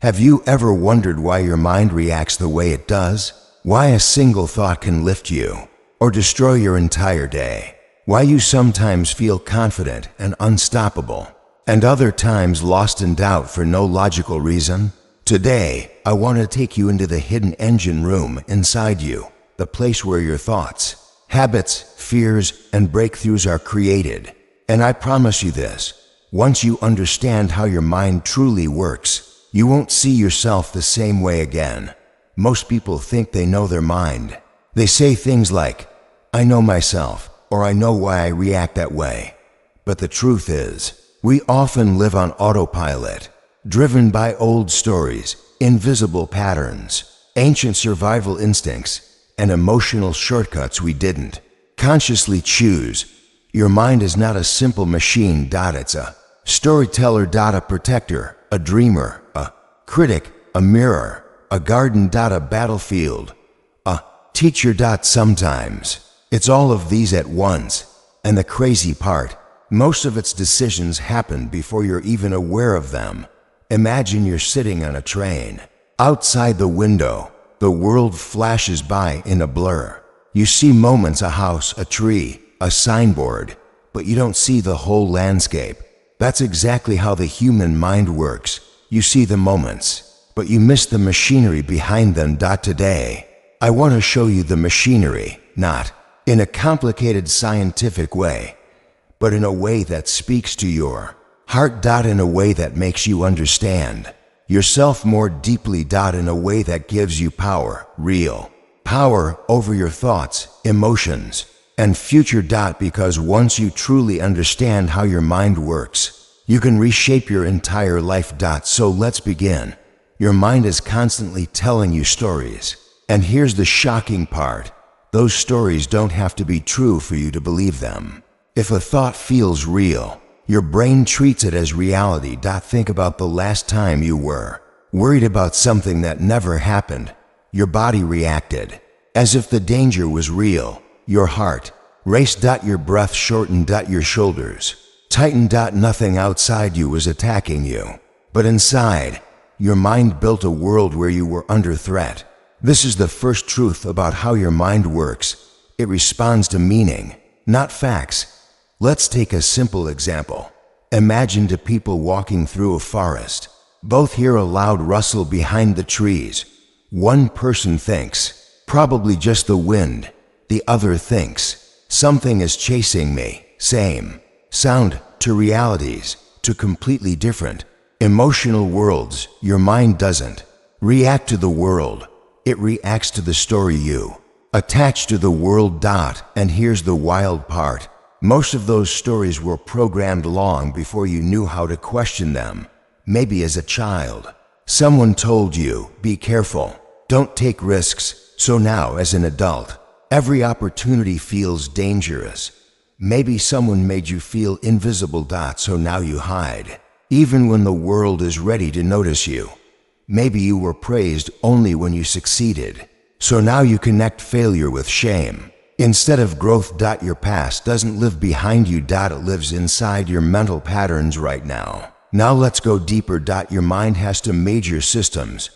Have you ever wondered why your mind reacts the way it does? Why a single thought can lift you or destroy your entire day? Why you sometimes feel confident and unstoppable, and other times lost in doubt for no logical reason? Today, I want to take you into the hidden engine room inside you, the place where your thoughts, habits, fears, and breakthroughs are created. And I promise you this, once you understand how your mind truly works, you won't see yourself the same way again. Most people think they know their mind. They say things like, "I know myself," or "I know why I react that way." But the truth is, we often live on autopilot, driven by old stories, invisible patterns, ancient survival instincts, and emotional shortcuts we didn't consciously choose. Your mind is not a simple machine. It's a storyteller. A protector, a dreamer, a critic, a mirror, a garden. A battlefield, a teacher. Sometimes it's all of these at once. And the crazy part, most of its decisions happen before you're even aware of them. Imagine you're sitting on a train. Outside the window, the world flashes by in a blur. You see moments, a house, a tree, a signboard, but you don't see the whole landscape. That's exactly how the human mind works. You see the moments, but you miss the machinery behind them. Today, I want to show you the machinery, not in a complicated scientific way, but in a way that speaks to your heart. In a way that makes you understand yourself more deeply. In a way that gives you power, real power over your thoughts, emotions, and future. Because once you truly understand how your mind works, you can reshape your entire life. So let's begin. Your mind is constantly telling you stories. And here's the shocking part. Those stories don't have to be true for you to believe them. If a thought feels real, your brain treats it as reality. Think about the last time you were worried about something that never happened. Your body reacted as if the danger was real. Your heart raced. Your breath shortened. Your shoulders tightened. Nothing outside you was attacking you, but inside, your mind built a world where you were under threat. This is the first truth about how your mind works. It responds to meaning, not facts. Let's take a simple example. Imagine two people walking through a forest. Both hear a loud rustle behind the trees. One person thinks, probably just the wind. The other thinks, something is chasing me. Same sound, to realities, to completely different emotional worlds. Your mind doesn't react to the world. It reacts to the story you attach to the world. And here's the wild part. Most of those stories were programmed long before you knew how to question them. Maybe as a child, someone told you, be careful, don't take risks. So now as an adult, every opportunity feels dangerous. Maybe someone made you feel invisible. So now you hide, even when the world is ready to notice you. Maybe you were praised only when you succeeded. So now you connect failure with shame instead of growth. Your past doesn't live behind you. It lives inside your mental patterns right now. Now let's go deeper. Your mind has two major systems.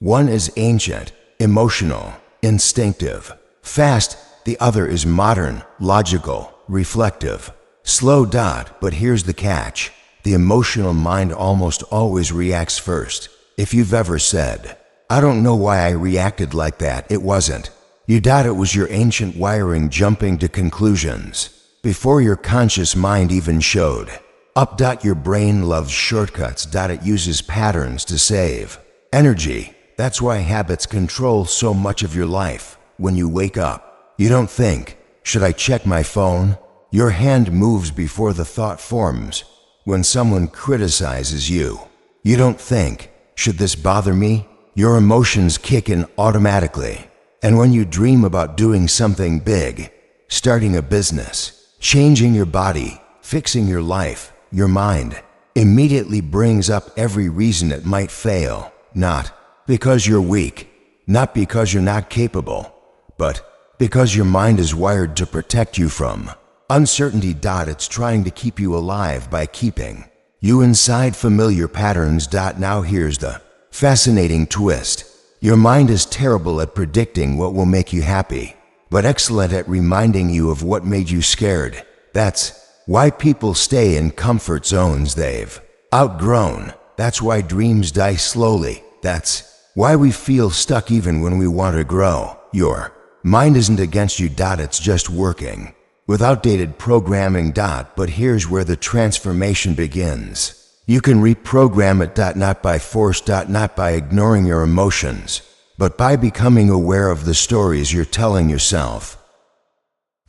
One is ancient, emotional, instinctive, fast. The other is modern, logical, reflective, slow. But here's the catch. The emotional mind almost always reacts first. If you've ever said, "I don't know why I reacted like that," it wasn't you. It was your ancient wiring jumping to conclusions before your conscious mind even showed up. Your brain loves shortcuts. It uses patterns to save energy. That's why habits control so much of your life. When you wake up, you don't think, "Should I check my phone?" Your hand moves before the thought forms. When someone criticizes you, you don't think, "Should this bother me?" Your emotions kick in automatically. And when you dream about doing something big, starting a business, changing your body, fixing your life, your mind immediately brings up every reason it might fail. Not because you're weak, not because you're not capable, but because your mind is wired to protect you from uncertainty. It's trying to keep you alive by keeping you inside familiar patterns. Now here's the Fascinating twist. Your mind is terrible at predicting what will make you happy, but excellent at reminding you of what made you scared. That's why people stay in comfort zones they've outgrown. That's why dreams die slowly. That's why we feel stuck even when we want to grow. Your mind isn't against you. It's just working with outdated programming. But here's where the transformation begins. You can reprogram it. Not by force. Not by ignoring your emotions, but by becoming aware of the stories you're telling yourself.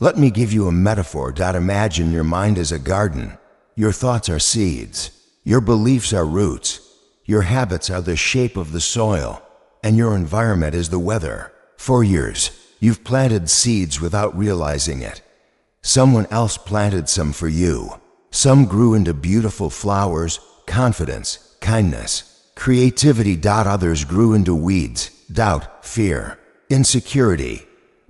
Let me give you a metaphor. Imagine your mind as a garden. Your thoughts are seeds. Your beliefs are roots. Your habits are the shape of the soil. And your environment is the weather. For years, you've planted seeds without realizing it. Someone else planted some for you. Some grew into beautiful flowers, confidence, kindness, creativity. Others grew into weeds, doubt, fear, insecurity.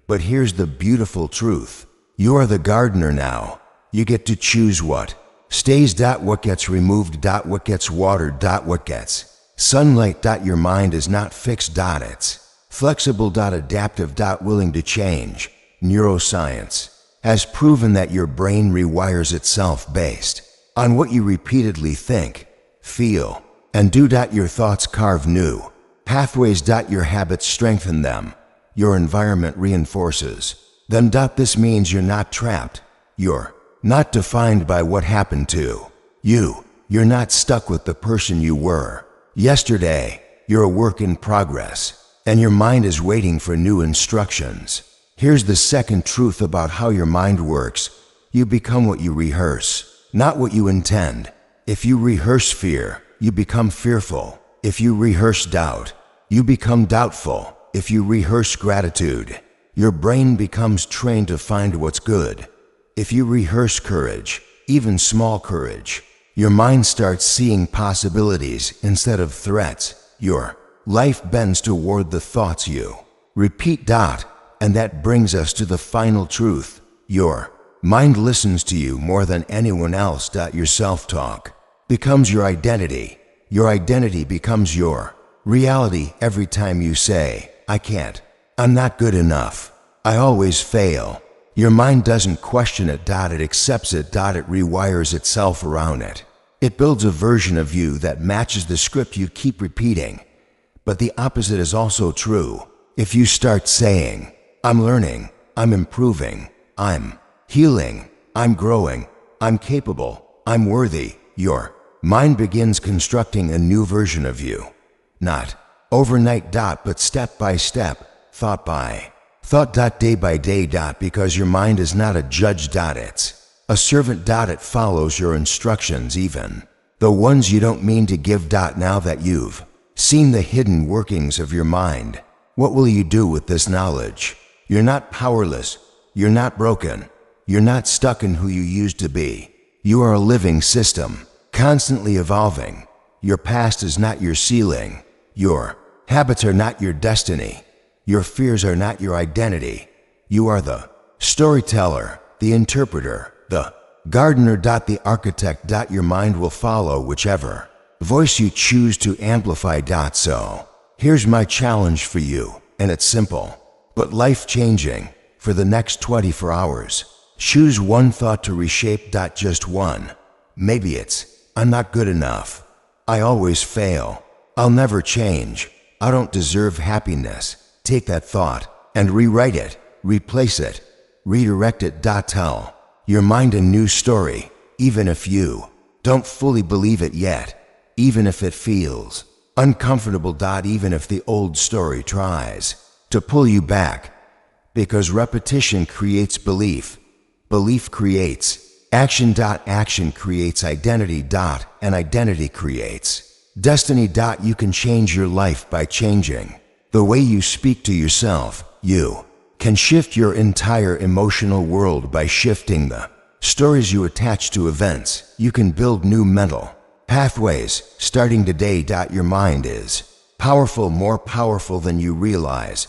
But here's the beautiful truth. You are the gardener now. You get to choose what stays. What gets removed. What gets watered. What gets sunlight. Your mind is not fixed. It's flexible. Adaptive. Willing to change. Neuroscience has proven that your brain rewires itself based on what you repeatedly think, feel, and do. Your thoughts carve new pathways. Your habits strengthen them. Your environment reinforces them. This means you're not trapped. You're not defined by what happened to you. You're not stuck with the person you were yesterday. You're a work in progress, and your mind is waiting for new instructions. Here's the second truth about how your mind works. You become what you rehearse, not what you intend. If you rehearse fear, you become fearful. If you rehearse doubt, you become doubtful. If you rehearse gratitude, your brain becomes trained to find what's good. If you rehearse courage, even small courage, your mind starts seeing possibilities instead of threats. Your life bends toward the thoughts you repeat. And that brings us to the final truth. Your mind listens to you more than anyone else. Your self-talk becomes your identity. Your identity becomes your reality. Every time you say, I can't, I'm not good enough, I always fail, your mind doesn't question it. It accepts it. It rewires itself around it. It builds a version of you that matches the script you keep repeating. But the opposite is also true. If you start saying, I'm learning, I'm improving, I'm healing, I'm growing, I'm capable, I'm worthy, your mind begins constructing a new version of you. Not overnight. But step by step, thought by thought. Day by day. Because your mind is not a judge. It's a servant. It follows your instructions, even the ones you don't mean to give. Now that you've seen the hidden workings of your mind, what will you do with this knowledge? You're not powerless. You're not broken. You're not stuck in who you used to be. You are a living system, constantly evolving. Your past is not your ceiling. Your habits are not your destiny. Your fears are not your identity. You are the storyteller, the interpreter, the gardener. The architect. Your mind will follow whichever voice you choose to amplify. So, here's my challenge for you, and it's simple, but life-changing. For the next 24 hours, choose one thought to reshape. Just one. Maybe it's, I'm not good enough. I always fail. I'll never change. I don't deserve happiness. Take that thought and rewrite it, replace it, redirect it. Tell your mind a new story, even if you don't fully believe it yet, even if it feels uncomfortable. Even if the old story tries to pull you back. Because repetition creates belief. Belief creates action. Action creates identity. And identity creates destiny. You can change your life by changing the way you speak to yourself. You can shift your entire emotional world by shifting the stories you attach to events. You can build new mental pathways starting today. Your mind is powerful, more powerful than you realize.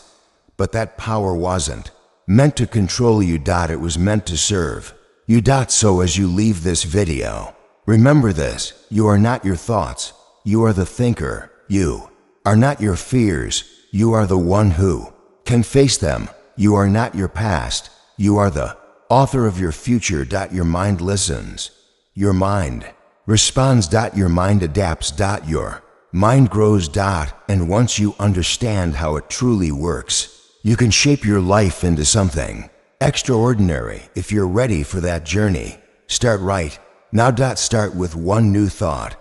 But that power wasn't meant to control you. It was meant to serve you. So as you leave this video, remember this: you are not your thoughts. You are the thinker. You are not your fears, you are the one who can face them. You are not your past, you are the author of your future. Your mind listens. Your mind responds. Your mind adapts. Your mind grows. And once you understand how it truly works, you can shape your life into something extraordinary. If you're ready for that journey, start right now. Start with one new thought,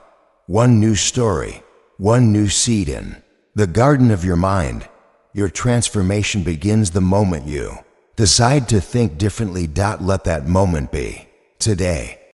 one new story, one new seed in the garden of your mind. Your transformation begins the moment you decide to think differently. Let that moment be today.